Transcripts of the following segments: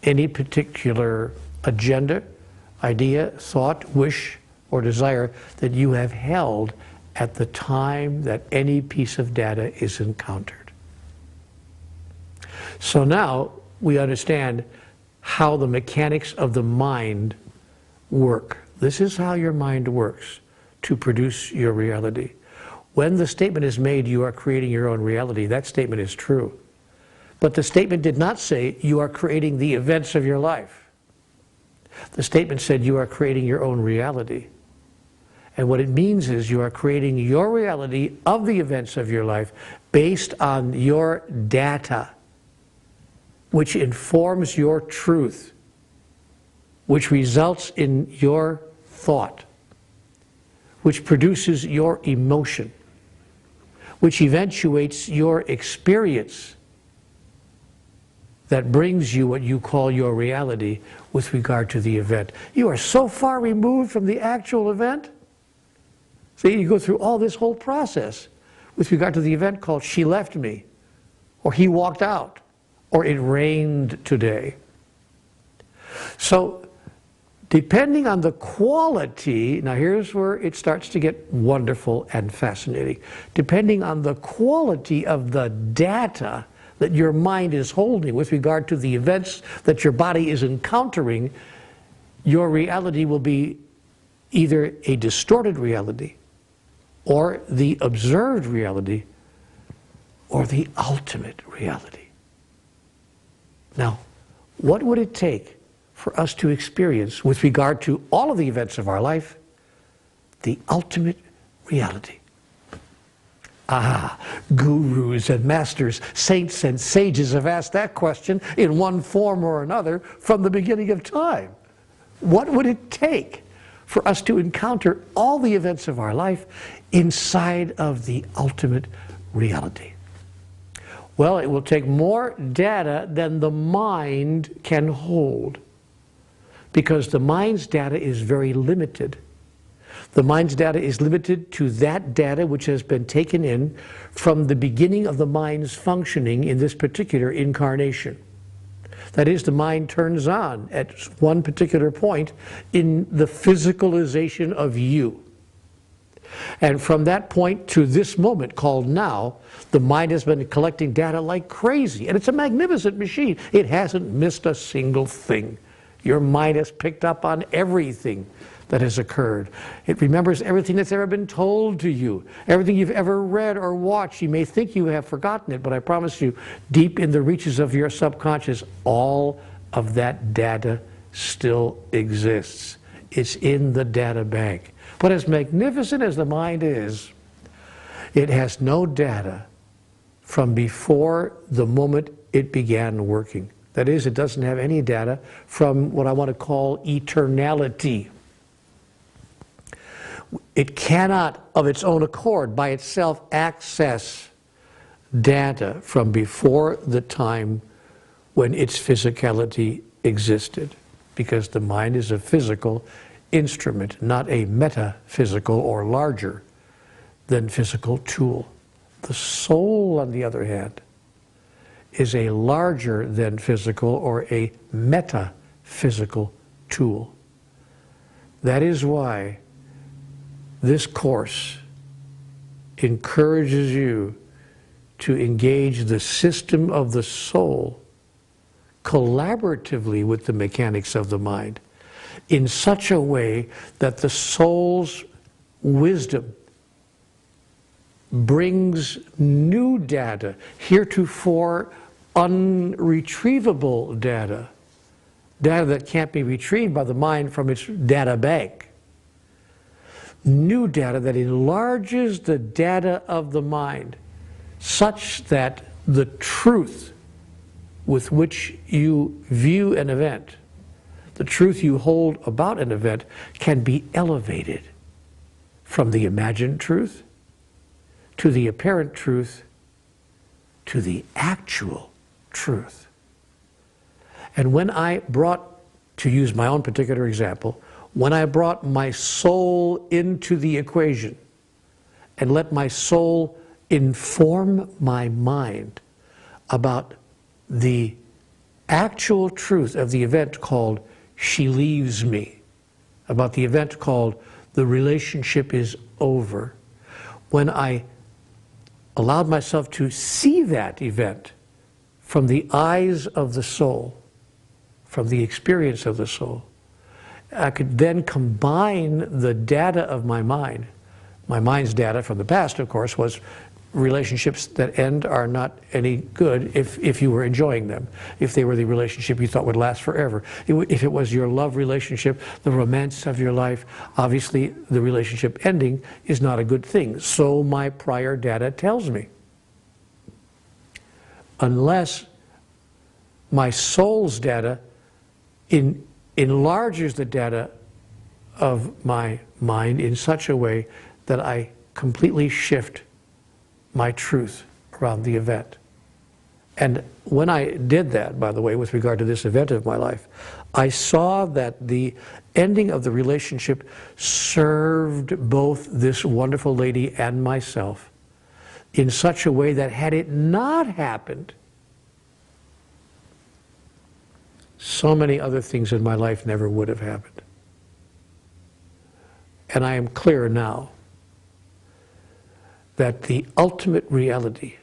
any particular agenda, idea, thought, wish, or desire that you have held at the time that any piece of data is encountered. So now we understand how the mechanics of the mind work. This is how your mind works to produce your reality. When the statement is made, you are creating your own reality, that statement is true. But the statement did not say you are creating the events of your life. The statement said you are creating your own reality. And what it means is you are creating your reality of the events of your life based on your data, which informs your truth, which results in your thought, which produces your emotion, which eventuates your experience that brings you what you call your reality with regard to the event. You are so far removed from the actual event. See, you go through all this whole process with regard to the event called she left me, or he walked out, or it rained today. So, depending on the quality, now here's where it starts to get wonderful and fascinating. Depending on the quality of the data that your mind is holding with regard to the events that your body is encountering, your reality will be either a distorted reality, or the observed reality, or the ultimate reality. Now, what would it take for us to experience, with regard to all of the events of our life, the ultimate reality? Gurus and masters, saints and sages have asked that question in one form or another from the beginning of time. What would it take for us to encounter all the events of our life inside of the ultimate reality? Well, it will take more data than the mind can hold, because the mind's data is very limited. The mind's data is limited to that data which has been taken in from the beginning of the mind's functioning in this particular incarnation. That is, the mind turns on at one particular point in the physicalization of you. And from that point to this moment called now, the mind has been collecting data like crazy. And it's a magnificent machine. It hasn't missed a single thing. Your mind has picked up on everything that has occurred. It remembers everything that's ever been told to you, everything you've ever read or watched. You may think you have forgotten it, but I promise you, deep in the reaches of your subconscious, all of that data still exists. It's in the data bank. But as magnificent as the mind is, it has no data from before the moment it began working. That is, it doesn't have any data from what I want to call eternality. It cannot, of its own accord, by itself, access data from before the time when its physicality existed, because the mind is a physical instrument, not a metaphysical or larger than physical tool. The soul, on the other hand, is a larger than physical or a metaphysical tool. That is why this course encourages you to engage the system of the soul collaboratively with the mechanics of the mind in such a way that the soul's wisdom brings new data, heretofore unretrievable data, data that can't be retrieved by the mind from its data bank. New data that enlarges the data of the mind such that the truth with which you view an event, the truth you hold about an event, can be elevated from the imagined truth to the apparent truth to the actual truth. And when I brought, to use my own particular example, when I brought my soul into the equation and let my soul inform my mind about the actual truth of the event called "she leaves me," about the event called "the relationship is over," when I allowed myself to see that event from the eyes of the soul, from the experience of the soul, I could then combine the data of my mind. My mind's data from the past, of course, was relationships that end are not any good if you were enjoying them, if they were the relationship you thought would last forever. If it was your love relationship, the romance of your life, obviously the relationship ending is not a good thing. So my prior data tells me. Unless my soul's data enlarges the data of my mind in such a way that I completely shift my truth around the event. And when I did that, by the way, with regard to this event of my life, I saw that the ending of the relationship served both this wonderful lady and myself in such a way that had it not happened, so many other things in my life never would have happened. And I am clear now that the ultimate reality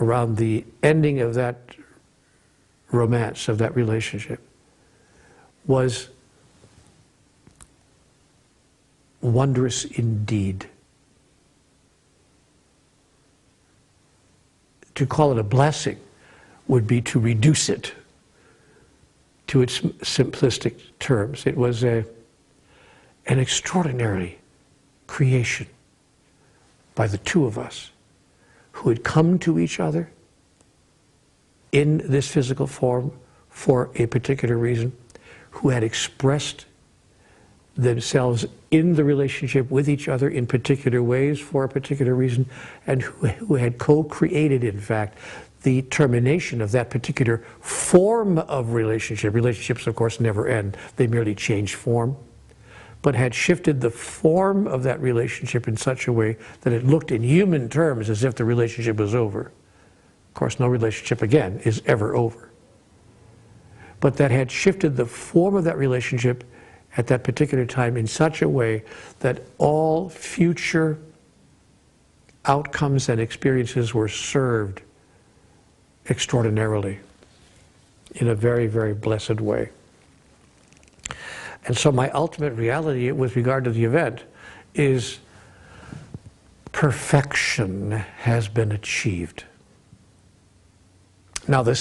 around the ending of that romance, of that relationship, was wondrous indeed. To call it a blessing would be to reduce it to its simplistic terms. It was an extraordinary creation by the two of us who had come to each other in this physical form for a particular reason, who had expressed themselves in the relationship with each other in particular ways for a particular reason, and who had co-created, in fact, the termination of that particular form of relationship. Relationships, of course, never end. They merely change form. But had shifted the form of that relationship in such a way that it looked in human terms as if the relationship was over. Of course, no relationship, again, is ever over. But that had shifted the form of that relationship at that particular time in such a way that all future outcomes and experiences were served extraordinarily in a very, very blessed way. And so my ultimate reality with regard to the event is perfection has been achieved. Now this